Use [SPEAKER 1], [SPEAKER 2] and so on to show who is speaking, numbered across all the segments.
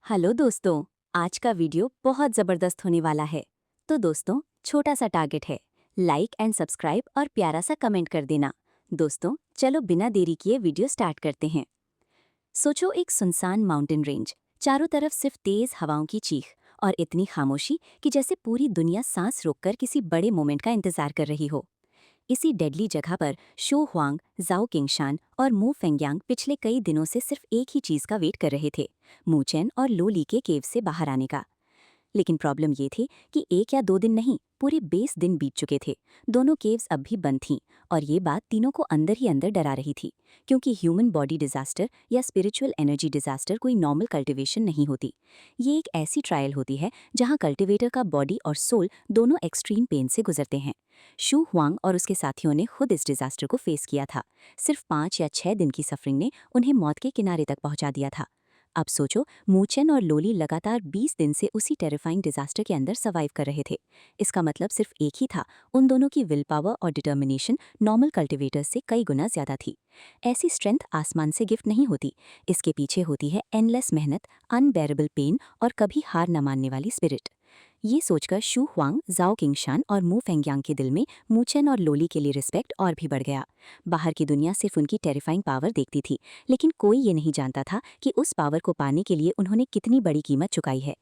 [SPEAKER 1] Hello दोस्तों। आज का वीडियो बहुत ज़बरदस्त होने वाला है। तो दोस्तों, छोटा सा टारगेट है, लाइक एंड सब्सक्राइब और प्यारा सा कमेंट कर देना। दोस्तों चलो बिना देरी किए वीडियो स्टार्ट करते हैं। सोचो, एक सुनसान माउंटेन रेंज, चारों तरफ सिर्फ तेज हवाओं की चीख और इतनी खामोशी कि जैसे पूरी दुनिया सांस रोककर किसी बड़े मोमेंट का इंतजार कर रही हो। इसी डेडली जगह पर शो हुआंग, जाओ किंगशान और मू फेंगयांग पिछले कई दिनों से सिर्फ एक ही चीज का वेट कर रहे थे, मूचेन और लो ली के केव से बाहर आने का। लेकिन प्रॉब्लम ये थी कि एक या दो दिन नहीं, पूरे 20 दिन बीत चुके थे। दोनों केव्स अब भी बंद थीं और ये बात तीनों को अंदर ही अंदर डरा रही थी, क्योंकि ह्यूमन बॉडी डिजास्टर या स्पिरिचुअल एनर्जी डिजास्टर कोई नॉर्मल कल्टीवेशन नहीं होती। ये एक ऐसी ट्रायल होती है जहाँ कल्टीवेटर का बॉडी और सोल दोनों एक्सट्रीम पेन से गुजरते हैं। शू हुआंग और उसके साथियों ने खुद इस डिजास्टर को फेस किया था। सिर्फ 5 या 6 दिन की सफरिंग ने उन्हें मौत के किनारे तक पहुंचा दिया था। अब सोचो, मूचेन और लोली लगातार 20 दिन से उसी टेरिफाइंग डिजास्टर के अंदर सर्वाइव कर रहे थे। इसका मतलब सिर्फ एक ही था, उन दोनों की विल पावर और डिटर्मिनेशन नॉर्मल कल्टिवेटर्स से कई गुना ज्यादा थी। ऐसी स्ट्रेंथ आसमान से गिफ्ट नहीं होती, इसके पीछे होती है एंडलेस मेहनत, अनबेरेबल पेन और कभी हार न मानने वाली स्पिरिट। ये सोचकर शू हुआंग, जाओ किंगशान और मू फेंगयांग के दिल में मूचेन और लोली के लिए रिस्पेक्ट और भी बढ़ गया। बाहर की दुनिया सिर्फ उनकी टेरिफाइंग पावर देखती थी, लेकिन कोई ये नहीं जानता था कि उस पावर को पाने के लिए उन्होंने कितनी बड़ी कीमत चुकाई है।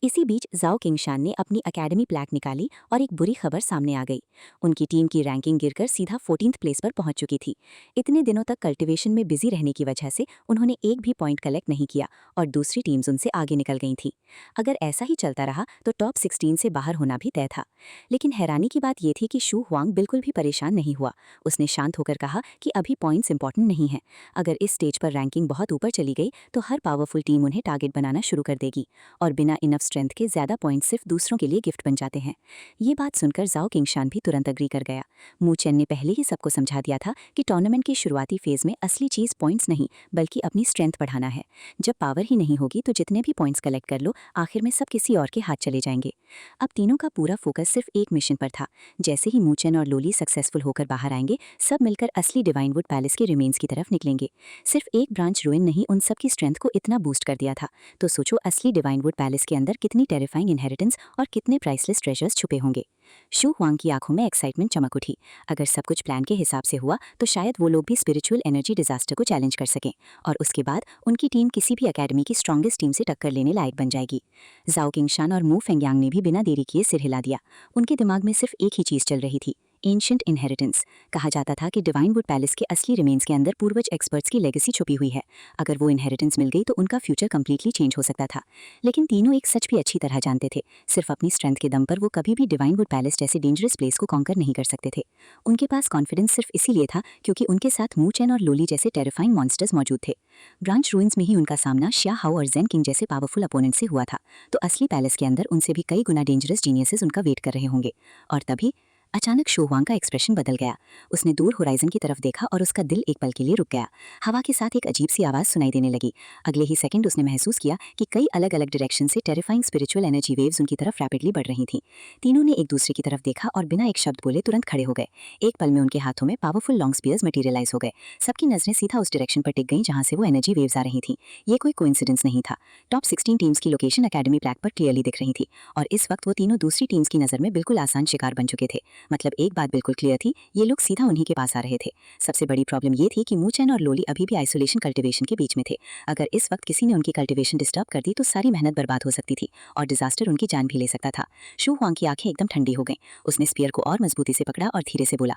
[SPEAKER 1] इसी बीच जाओ किंगशान ने अपनी अकेडमी प्लैक निकाली और एक बुरी खबर सामने आ गई। उनकी टीम की रैंकिंग गिरकर सीधा 14th प्लेस पर पहुंच चुकी थी। इतने दिनों तक कल्टिवेशन में बिजी रहने की वजह से उन्होंने एक भी पॉइंट कलेक्ट नहीं किया और दूसरी टीम्स उनसे आगे निकल गई थी। अगर ऐसा ही चलता रहा तो टॉप 16 से बाहर होना भी तय था। लेकिन हैरानी की बात यह थी कि शू हुआंग बिल्कुल भी परेशान नहीं हुआ। उसने शांत होकर कहा कि अभी पॉइंट्स इंपॉर्टेंट नहीं है। अगर इस स्टेज पर रैंकिंग बहुत ऊपर चली गई तो हर पावरफुल टीम उन्हें टारगेट बनाना शुरू कर देगी और बिना इनफ स्ट्रेंथ के ज्यादा पॉइंट्स सिर्फ दूसरों के लिए गिफ्ट बन जाते हैं। ये बात सुनकर जाओ किंगशान भी तुरंत अग्री कर गया। मूचेन ने पहले ही सबको समझा दिया था कि टूर्नामेंट की शुरुआती फेज में असली चीज पॉइंट्स नहीं बल्कि अपनी स्ट्रेंथ बढ़ाना है। जब पावर ही नहीं होगी तो जितने भी पॉइंट्स कलेक्ट कर लो, आखिर में सब किसी और के हाथ चले जाएंगे। अब तीनों का पूरा फोकस सिर्फ एक मिशन पर था। जैसे ही मूचेन और लोली सक्सेसफुल होकर बाहर आएंगे, सब मिलकर असली डिवाइनवुड पैलेस के रिमेन्स की तरफ निकलेंगे। सिर्फ एक ब्रांच रूइन नहीं उन सब की स्ट्रेंथ को इतना बूस्ट कर दिया था। तो सोचो, असली डिवाइनवुड पैलेस के अंदर कितनी टेरिफाइंग इनहेरिटेंस और कितने प्राइसलेस ट्रेजर्स छुपे होंगे। शू हुआंग की आंखों में एक्साइटमेंट चमक उठी। अगर सब कुछ प्लान के हिसाब से हुआ तो शायद वो लोग भी स्पिरिचुअल एनर्जी डिजास्टर को चैलेंज कर सकें और उसके बाद उनकी टीम किसी भी एकेडमी की स्ट्रॉन्गेस्ट टीम से टक्कर लेने लायक बन जाएगी। जाओ किंगशान और मू फेंगयांग ने भी बिना देरी किए सिर हिला दिया। उनके दिमाग में सिर्फ एक ही चीज चल रही थी, एंशिएंट इनहेरिटेंस। कहा जाता था कि डिवाइनवुड पैलेस के असली रिमेन्स के अंदर पूर्वज एक्सपर्ट्स की लेगेसी छुपी हुई है। अगर वो इनहेरिटेंस मिल गई तो उनका फ्यूचर कंप्लीटली चेंज हो सकता था। लेकिन तीनों एक सच भी अच्छी तरह जानते थे, सिर्फ अपनी स्ट्रेंथ के दम पर वो कभी भी डिवाइनवुड पैलेस जैसे डेंजरस प्लेस को कॉन्कर नहीं कर सकते थे। उनके पास कॉन्फिडेंस सिर्फ इसीलिए था क्योंकि उनके साथ मूचेन और लोली जैसे टेरिफाइंग मॉन्स्टर्स मौजूद थे। ब्रांच रूइंस में ही उनका सामना शिया हाओ और जेन किंग जैसे पावरफुल अपोनेंट से हुआ था, तो असली पैलेस के अंदर उनसे भी कई गुना डेंजरस जीनियसेस उनका वेट कर रहे होंगे। और तभी अचानक शो हुआंग का एक्सप्रेशन बदल गया। उसने दूर होराइजन की तरफ देखा और उसका दिल एक पल के लिए रुक गया। हवा के साथ एक अजीब सी आवाज सुनाई देने लगी। अगले ही सेकंड उसने महसूस किया कि कई अलग अलग डायरेक्शन से टेरिफाइंग स्पिरिचुअल एनर्जी वेव्स उनकी तरफ रैपिडली बढ़ रही थीं। तीनों ने एक दूसरे की तरफ देखा और बिना एक शब्द बोले तुरंत खड़े हो गए। एक पल में उनके हाथों में पावरफुल लॉन्ग स्पीयर्स मटेरियलाइज हो गए। सबकी नजरें सीधा उस डायरेक्शन पर टिक गईं जहां से वो एनर्जी वेव्स आ रही थीं। ये कोई कोइंसिडेंस नहीं था। टॉप 16 टीम्स की लोकेशन एकेडमी प्लैक पर क्लियरली दिख रही थी और इस वक्त वो तीनों दूसरी टीम्स की नजर में बिल्कुल आसान शिकार बन चुके थे। मतलब एक बात बिल्कुल क्लियर थी, ये लोग सीधा उन्हीं के पास आ रहे थे। सबसे बड़ी प्रॉब्लम ये थी कि मूचेन और लोली अभी भी आइसोलेशन कल्टीवेशन के बीच में थे। अगर इस वक्त किसी ने उनकी कल्टीवेशन डिस्टर्ब कर दी तो सारी मेहनत बर्बाद हो सकती थी और डिजास्टर उनकी जान भी ले सकता था। शू हुआंग की आंखें एकदम ठंडी हो गईं। उसने स्पीयर को और मजबूती से पकड़ा और धीरे से बोला,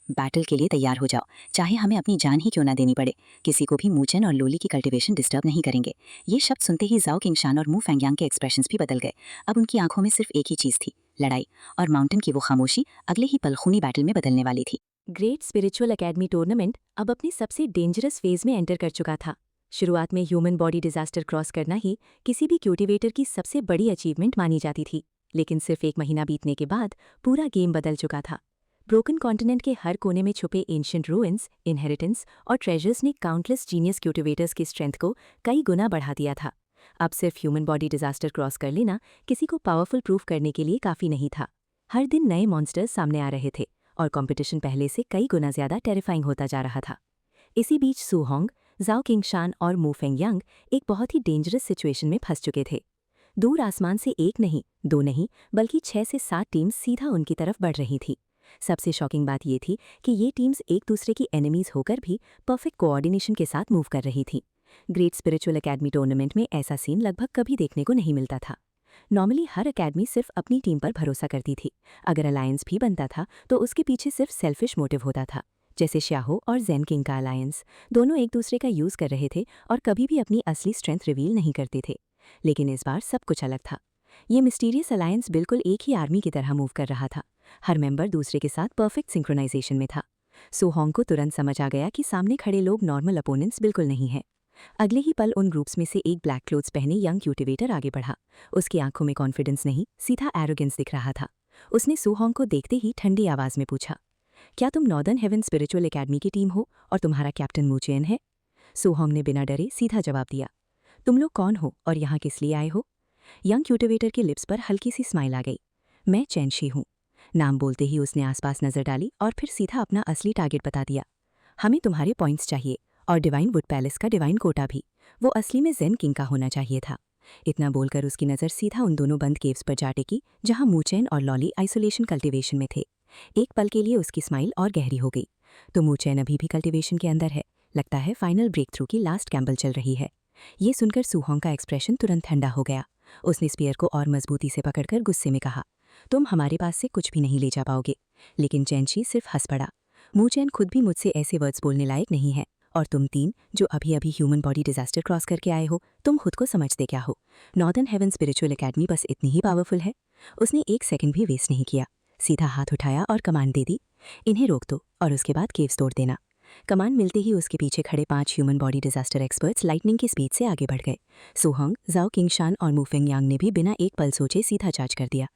[SPEAKER 1] बैटल के लिए तैयार हो जाओ, चाहे हमें अपनी जान ही क्यों ना देनी पड़े। किसी को भी मूचेन और लोली की कल्टीवेशन डिस्टर्ब नहीं करेंगे। ये शब्द सुनते ही जाओ किंगशान और मू फेंगयांग के एक्सप्रेशंस भी बदल गए। अब उनकी आंखों में सिर्फ एक ही चीज थी, लड़ाई। और माउंटेन की वो खामोशी अगले ही पल खूनी बैटल में बदलने वाली थी। ग्रेट स्पिरिचुअल एकेडमी टूर्नामेंट अब अपनी सबसे डेंजरस फेज में एंटर कर चुका था। शुरुआत में ह्यूमन बॉडी डिजास्टर क्रॉस करना ही किसी भी क्यूटिवेटर की सबसे बड़ी अचीवमेंट मानी जाती थी, लेकिन सिर्फ एक महीना बीतने के बाद पूरा गेम बदल चुका था। ब्रोकन कॉन्टिनेंट के हर कोने में छुपे एंशिएंट रूइंस, इनहेरिटेंस और ट्रेजर्स ने काउंटलेस जीनियस क्यूटिवेटर्स की स्ट्रेंथ को कई गुना बढ़ा दिया था। अब सिर्फ ह्यूमन बॉडी डिजास्टर क्रॉस कर लेना किसी को पावरफुल प्रूफ करने के लिए काफ़ी नहीं था। हर दिन नए मॉन्स्टर्स सामने आ रहे थे और कंपटीशन पहले से कई गुना ज्यादा टेरिफाइंग होता जा रहा था। इसी बीच सू होंग, जाओ किंगशान और मू फेंगयांग एक बहुत ही डेंजरस सिचुएशन में फंस चुके थे। दूर आसमान से एक नहीं, दो नहीं, बल्कि 6 से 7 टीम्स सीधा उनकी तरफ बढ़ रही थी। सबसे शॉकिंग बात ये थी कि ये टीम्स एक दूसरे की एनिमीज होकर भी परफेक्ट कोऑर्डिनेशन के साथ मूव कर रही थी। ग्रेट स्पिरिचुअल एकेडमी टूर्नामेंट में ऐसा सीन लगभग कभी देखने को नहीं मिलता था। नॉर्मली हर एकेडमी सिर्फ अपनी टीम पर भरोसा करती थी। अगर अलायंस भी बनता था तो उसके पीछे सिर्फ सेल्फिश मोटिव होता था। जैसे श्याहो और जेन किंग का अलायंस, दोनों एक दूसरे का यूज कर रहे थे और कभी भी अपनी असली स्ट्रेंथ रिवील नहीं करते थे। लेकिन इस बार सब कुछ अलग था। ये मिस्टीरियस अलायंस बिल्कुल एक ही आर्मी की तरह मूव कर रहा था। हर मेंबर दूसरे के साथ परफेक्ट सिंक्रोनाइजेशन में था। सोहोंग को तुरंत समझ आ गया कि सामने खड़े लोग नॉर्मल अपोनेंट्स बिल्कुल नहीं हैं। अगले ही पल उन ग्रुप्स में से एक ब्लैक क्लोथ्स पहने यंग क्यूटिवेटर आगे बढ़ा। उसकी आंखों में कॉन्फिडेंस नहीं, सीधा एरोगेंस दिख रहा था। उसने सोहोंग को देखते ही ठंडी आवाज में पूछा, क्या तुम नॉर्दर्न हेवन स्पिरिचुअल एकेडमी की टीम हो और तुम्हारा कैप्टन मूचेन है? सोहोंग ने बिना डरे सीधा जवाब दिया, तुम लोग कौन हो और यहाँ किस लिए आए हो? यंग क्यूटिवेटर के लिप्स पर हल्की सी स्माइल आ गई। मैं चैनशी हूँ। नाम बोलते ही उसने आसपास नजर डाली और फिर सीधा अपना असली टारगेट बता दिया। हमें तुम्हारे पॉइंट्स चाहिए और डिवाइन वुड पैलेस का डिवाइन कोटा भी। वो असली में जेन किंग का होना चाहिए था। इतना बोलकर उसकी नज़र सीधा उन दोनों बंद केव्स पर जा टेकी जहां मूचैन और लॉली आइसोलेशन कल्टीवेशन में थे। एक पल के लिए उसकी स्माइल और गहरी हो गई। तो मूचैन अभी भी कल्टीवेशन के अंदर है। लगता है फाइनल ब्रेक थ्रू की लास्ट कैम्बल चल रही है। ये सुनकर सुहोंग का एक्सप्रेशन तुरंत ठंडा हो गया। उसने स्पीयर को और मजबूती से पकड़कर गुस्से में कहा, तुम हमारे पास से कुछ भी नहीं ले जा पाओगे। लेकिन चैनशी सिर्फ हंस पड़ा। मूचैन खुद भी मुझसे ऐसे वर्ड्स बोलने लायक नहीं है। और तुम तीन जो अभी अभी ह्यूमन बॉडी डिजास्टर क्रॉस करके आए हो, तुम खुद को समझते क्या हो? नॉर्दर्न हेवन स्पिरिचुअल एकेडमी बस इतनी ही पावरफुल है? उसने एक सेकंड भी वेस्ट नहीं किया। सीधा हाथ उठाया और कमांड दे दी, इन्हें रोक दो और उसके बाद केव्स तोड़ देना। कमांड मिलते ही उसके पीछे खड़े 5 human body disaster experts lightning की स्पीड से आगे बढ़ गए। सोहंग, जाओ किंगशान और मू फेंगयांग ने भी बिना एक पल सोचे सीधा चार्ज कर दिया।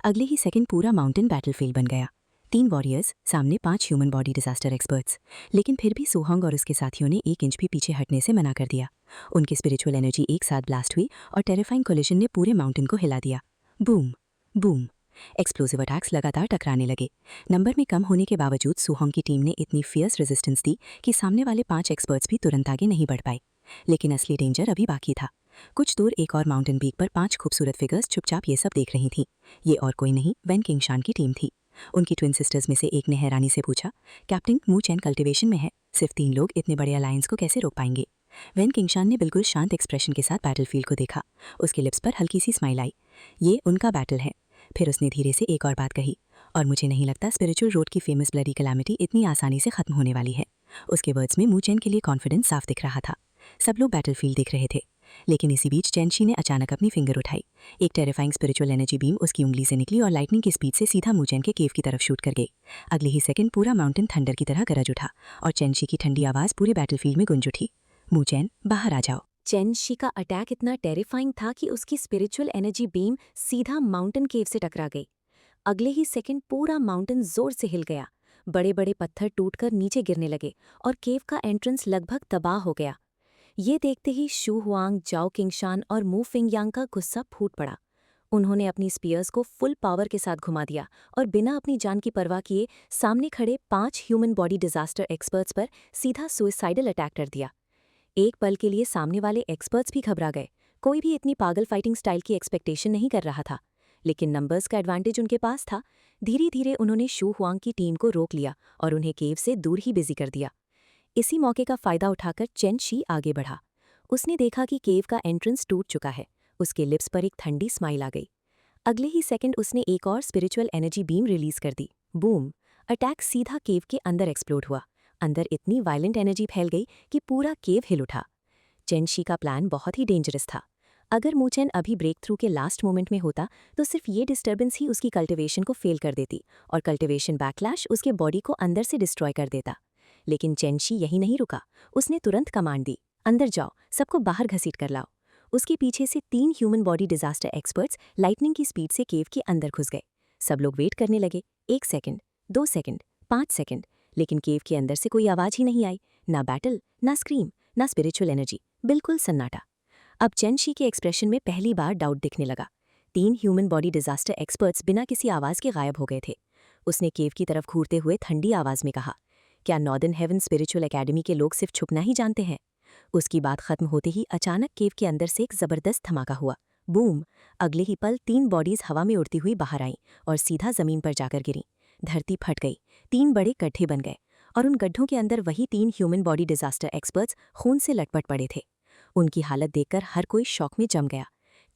[SPEAKER 1] अगले ही सेकंड पूरा माउंटेन बैटलफील्ड बन गया। 3 वॉरियर्स सामने 5 ह्यूमन बॉडी डिजास्टर एक्सपर्ट्स। लेकिन फिर भी सोहंग और उसके साथियों ने 1 इंच भी पीछे हटने से मना कर दिया। उनकी स्पिरिचुअल एनर्जी एक साथ ब्लास्ट हुई और टेरिफाइंग कोलिशन ने पूरे माउंटेन को हिला दिया। Boom boom. एक्सप्लोसिव अटैक्स लगातार टकराने लगे। नंबर में कम होने के बावजूद सोहोंग की टीम ने इतनी फियर्स रेजिस्टेंस दी कि सामने वाले 5 एक्सपर्ट्स भी तुरंत आगे नहीं बढ़ पाए। लेकिन असली डेंजर अभी बाकी था। कुछ दूर एक और माउंटेन पीक पर 5 खूबसूरत फिगर्स चुपचाप ये सब देख रही थीं। ये और कोई नहीं, वेन किंगशान की टीम थी। उनकी ट्विन सिस्टर्स में से एक ने हैरानी से पूछा, कैप्टन, मूचैन कल्टीवेशन में है, सिर्फ 3 लोग इतने बड़े अलायंस को कैसे रोक पाएंगे? वेन किंगशान ने बिल्कुल शांत एक्सप्रेशन के साथ बैटलफील्ड को देखा। उसके लिप्स पर हल्की सी स्माइल आई। ये उनका बैटल है। फिर उसने धीरे से एक और बात कही, और मुझे नहीं लगता स्पिरिचुअल रोड की फेमस ब्लडी कैलामिटी इतनी आसानी से खत्म होने वाली है। उसके वर्ड्स में मूचैन के लिए कॉन्फिडेंस साफ दिख रहा था। सब लोग बैटलफील्ड देख रहे थे। लेकिन इसी बीच चैनशी ने अचानक अपनी फिंगर उठाई। एक टेरिफाइंग स्पिरिचुअल एनर्जी बीम उसकी उंगली से निकली और लाइटनिंग की स्पीड से सीधा मूचैन के केव की तरफ शूट कर गई। अगले ही सेकंड पूरा माउंटेन थंडर की तरह गरज उठा और चैनशी की ठंडी आवाज पूरे बैटलफील्ड में गूंज उठी, मूचैन बाहर आ जाओ। चैनशी का अटैक इतना टेरिफाइंग था कि उसकी स्पिरिचुअल एनर्जी बीम सीधा माउंटेन केव से टकरा गई। अगले ही सेकंड पूरा माउंटेन जोर से हिल गया। बड़े बड़े पत्थर टूटकर नीचे गिरने लगे और केव का एंट्रेंस लगभग तबाह हो गया। ये देखते ही शू हुआंग, जाओ किंगशान और मू फेंगयांग का गुस्सा फूट पड़ा। उन्होंने अपनी स्पीयर्स को फुल पावर के साथ घुमा दिया और बिना अपनी जान की परवाह किए सामने खड़े 5 ह्यूमन बॉडी डिजास्टर एक्सपर्ट्स पर सीधा सुइसाइडल अटैक कर दिया। एक पल के लिए सामने वाले एक्सपर्ट्स भी घबरा गए। कोई भी इतनी पागल फाइटिंग स्टाइल की एक्सपेक्टेशन नहीं कर रहा था। लेकिन नंबर्स का एडवांटेज उनके पास था। धीरे धीरे उन्होंने शू हुआंग की टीम को रोक लिया और उन्हें केव से दूर ही बिजी कर दिया। इसी मौके का फायदा उठाकर चैनशी आगे बढ़ा। उसने देखा कि केव का एंट्रेंस टूट चुका है। उसके लिप्स पर एक ठंडी स्माइल आ गई। अगले ही सेकंड उसने एक और स्पिरिचुअल एनर्जी बीम रिलीज कर दी। बूम। अटैक सीधा केव के अंदर एक्सप्लोड हुआ। अंदर इतनी वायलेंट एनर्जी फैल गई कि पूरा केव हिल उठा। चैनशी का प्लान बहुत ही डेंजरस था। अगर मूचैन अभी ब्रेक थ्रू के लास्ट मोमेंट में होता तो सिर्फ ये डिस्टर्बेंस ही उसकी कल्टिवेशन को फेल कर देती और कल्टिवेशन बैकलैश उसके बॉडी को अंदर से डिस्ट्रॉय कर देता। लेकिन चैनशी यही नहीं रुका। उसने तुरंत कमांड दी, अंदर जाओ, सबको बाहर घसीट कर लाओ। उसके पीछे से 3 human body disaster experts lightning की स्पीड से केव के अंदर घुस गए। सब लोग वेट करने लगे। 1 सेकंड, 2 सेकंड, 5 सेकंड, लेकिन केव के अंदर से कोई आवाज ही नहीं आई। ना बैटल, ना स्क्रीम, ना स्पिरिचुअल एनर्जी, बिल्कुल सन्नाटा। अब चैनशी के एक्सप्रेशन में पहली बार डाउट दिखने लगा। 3 ह्यूमन बॉडी डिजास्टर एक्सपर्ट्स बिना किसी आवाज के गायब हो गए थे। उसने केव की तरफ घूरते हुए ठंडी आवाज में कहा, क्या नॉर्दर्न हेवन स्पिरिचुअल एकेडमी के लोग सिर्फ छुपना ही जानते हैं?
[SPEAKER 2] उसकी बात खत्म होते ही अचानक केव के अंदर से एक जबरदस्त धमाका हुआ। बूम! अगले ही पल 3 बॉडीज हवा में उड़ती हुई बाहर आईं और सीधा जमीन पर जाकर गिरीं। धरती फट गई, 3 बड़े गड्ढे बन गए और उन गड्ढों के अंदर वही 3 ह्यूमन बॉडी डिजास्टर एक्सपर्ट्स खून से लटपट पड़े थे। उनकी हालत देखकर हर कोई शॉक में जम गया।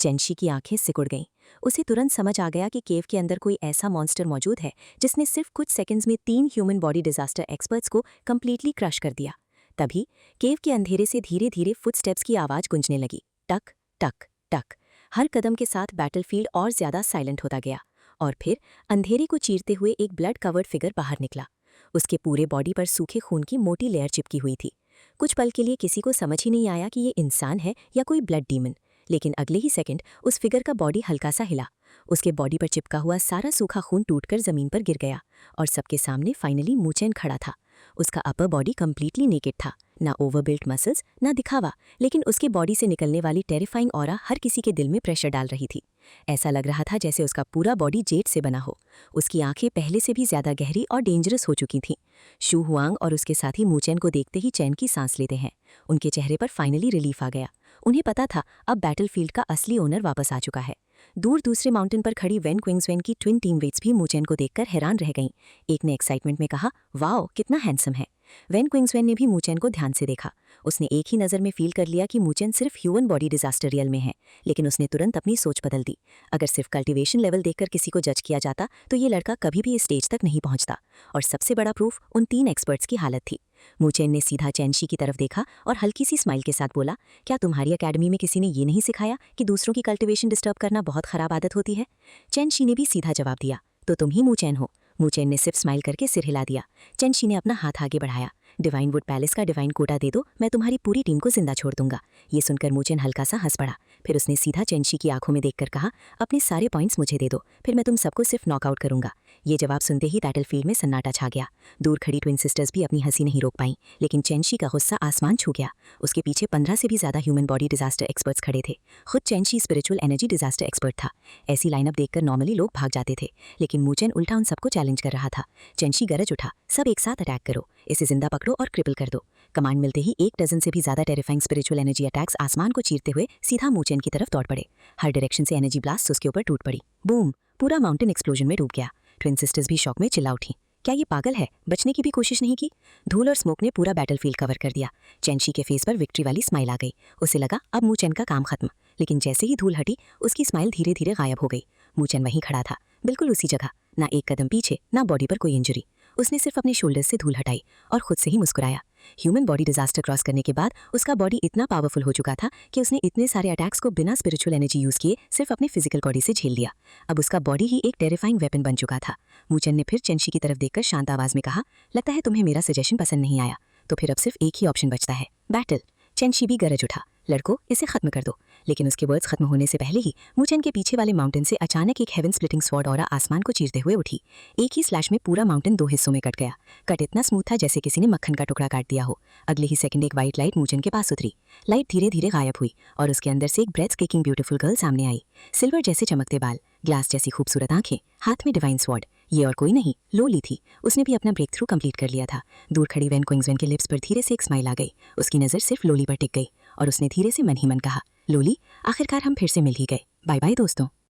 [SPEAKER 2] चेंशी की आंखें सिकुड़ गईं। उसे तुरंत समझ आ गया कि केव के अंदर कोई ऐसा मॉन्स्टर मौजूद है जिसने सिर्फ कुछ सेकंड्स में 3 ह्यूमन बॉडी डिजास्टर एक्सपर्ट्स को कंप्लीटली क्रश कर दिया। तभी केव के अंधेरे से धीरे धीरे फुटस्टेप्स की आवाज गूंजने लगी। टक टक टक। हर कदम के साथ बैटलफील्ड और ज्यादा साइलेंट होता गया और फिर अंधेरे को चीरते हुए एक ब्लड कवर्ड फिगर बाहर निकला। उसके पूरे बॉडी पर सूखे खून की मोटी लेयर चिपकी हुई थी। कुछ पल के लिए किसी को समझ ही नहीं आया कि ये इंसान है या कोई ब्लड डीमन, लेकिन अगले ही सेकंड उस फिगर का बॉडी हल्का सा हिला। उसके बॉडी पर चिपका हुआ सारा सूखा खून टूटकर जमीन पर गिर गया और सबके सामने फाइनली मूचेन खड़ा था। उसका अपर बॉडी कंप्लीटली नेकेड था, ना ओवरबिल्ट मसल्स ना दिखावा, लेकिन उसके बॉडी से निकलने वाली टेरिफाइंग ऑरा हर किसी के दिल में प्रेशर डाल रही थी। ऐसा लग रहा था जैसे उसका पूरा बॉडी जेड से बना हो। उसकी आंखें पहले से भी ज्यादा गहरी और डेंजरस हो चुकी थीं। शू हुआंग और उसके साथी मूचेन को देखते ही चैन की सांस लेते हैं। उनके चेहरे पर फाइनली रिलीफ आ गया। उन्हें पता था अब बैटलफील्ड का असली ओनर वापस आ चुका है। दूर दूसरे माउंटेन पर खड़ी वेन क्विंग्सवेन की ट्विन टीममेट्स भी मूचेन को देखकर हैरान रह गईं। एक ने एक्साइटमेंट में कहा, वाओ कितना हैंडसम है। वेन क्विंग्सवेन ने भी मूचेन को ध्यान से देखा। उसने एक ही नज़र में फील कर लिया कि मूचेन सिर्फ ह्यूमन बॉडी डिजास्टर रियल में है, लेकिन उसने तुरंत अपनी सोच बदल दी। अगर सिर्फ कल्टीवेशन लेवल देखकर किसी को जज किया जाता तो ये लड़का कभी भी इस स्टेज तक नहीं पहुंचता। और सबसे बड़ा प्रूफ उन 3 एक्सपर्ट्स की हालत थी। मूचेन ने सीधा चेंशी की तरफ देखा और हल्की सी स्माइल के साथ बोला, क्या तुम्हारी अकेडमी में किसी ने ये नहीं सिखाया कि दूसरों की कल्टीवेशन डिस्टर्ब करना बहुत खराब आदत होती है? चेंशी ने भी सीधा जवाब दिया, तो तुम ही मूचेन हो। मूचेन ने सिर्फ स्माइल करके सिर हिला दिया। चेंशी ने अपना हाथ आगे बढ़ाया, डिवाइन वुड पैलेस का डिवाइन कोटा दे दो, मैं तुम्हारी पूरी टीम को जिंदा छोड़ दूंगा। ये सुनकर मूचेन हल्का सा हंस पड़ा। फिर उसने सीधा चेंशी की आंखों में देखकर कहा, अपने सारे पॉइंट्स मुझे दे दो, फिर मैं तुम सबको सिर्फ नॉकआउट करूंगा। ये जवाब सुनते ही बैटलफील्ड में सन्नाटा छा गया। दूर खड़ी ट्विन सिस्टर्स भी अपनी हंसी नहीं रोक पाईं, लेकिन चेंशी का गुस्सा आसमान छू गया। उसके पीछे 15 से भी ज्यादा ह्यूमन बॉडी डिजास्टर एक्सपर्ट्स खड़े थे। खुद चेंशी स्पिरिचुअल एनर्जी डिजास्टर एक्सपर्ट था। ऐसी लाइनअप देखकर नॉर्मली लोग भाग जाते थे, लेकिन मूचेन उल्टा उन सबको चैलेंज कर रहा था। चेंशी गरज उठा, सब एक साथ अटैक करो, इसे जिंदा पकड़ो और क्रिपल कर दो। कमांड मिलते ही 1 डजन से भी ज्यादा टेरिफाइंग स्पिरिचुअल एनर्जी अटैक्स आसमान को चीरते हुए सीधा मूचेन की तरफ दौड़ पड़े। हर डायरेक्शन से एनर्जी ब्लास्ट उसके ऊपर टूट पड़ी। बूम! पूरा माउंटेन एक्सप्लोजन में डूब गया। ट्विन सिस्टर्स भी शॉक में चिल्ला उठी, क्या ये पागल है? बचने की भी कोशिश नहीं की। धूल और स्मोक ने पूरा बैटलफील्ड कवर कर दिया। चेंशी के फेस पर विक्ट्री वाली स्माइल आ गई। उसे लगा अब मूचेन का काम खत्म, लेकिन जैसे ही धूल हटी उसकी स्माइल धीरे धीरे गायब हो गई। मूचेन वहीं खड़ा था, बिल्कुल उसी जगह, ना एक कदम पीछे, ना बॉडी पर कोई इंजरी। उसने सिर्फ अपने शोल्डर से धूल हटाई और खुद से ही मुस्कुराया। ह्यूमन बॉडी डिजास्टर क्रॉस करने के बाद उसका बॉडी इतना पावरफुल हो चुका था कि उसने इतने सारे अटैक्स को बिना स्पिरिचुअल एनर्जी यूज किए सिर्फ अपने फिजिकल बॉडी से झेल लिया। अब उसका बॉडी ही एक टेरिफाइंग वेपन बन चुका था। मूचेन ने फिर चेंशी की तरफ देखकर शांत आवाज में कहा, लगता है तुम्हें मेरा सजेशन पसंद नहीं आया, तो फिर अब सिर्फ एक ही ऑप्शन बचता है, बैटल। चेंशी भी गरज उठा, लड़कों इसे खत्म कर दो। लेकिन उसके वर्ड्स खत्म होने से पहले ही मूचेन के पीछे वाले माउंटेन से अचानक एक हेवन स्प्लिटिंग स्वॉर्ड ऑरा आसमान को चीरते हुए उठी। एक ही स्लैश में पूरा माउंटेन 2 हिस्सों में कट गया। कट इतना स्मूथ था जैसे किसी ने मक्खन का टुकड़ा काट दिया हो। अगले ही सेकंड एक व्हाइट लाइट मूचेन के पास उतरी। लाइट धीरे धीरे गायब हुई और उसके अंदर से एक ब्रेथ टेकिंग ब्यूटीफुल गर्ल सामने आई। सिल्वर जैसे चमकते बाल, ग्लास जैसी खूबसूरत आंखें, हाथ में डिवाइन स्वॉर्ड। ये और कोई नहीं, लोली थी। उसने भी अपना ब्रेक थ्रू कंप्लीट कर लिया था। दूर खड़ी वेन क्विंग्सवेन के लिप्स पर धीरे से एक स्माइल आ गई। उसकी नज़र सिर्फ लोली पर टिक गई और उसने धीरे से मन ही मन कहा, लोली आखिरकार हम फिर से मिल ही गए, बाय बाय दोस्तों।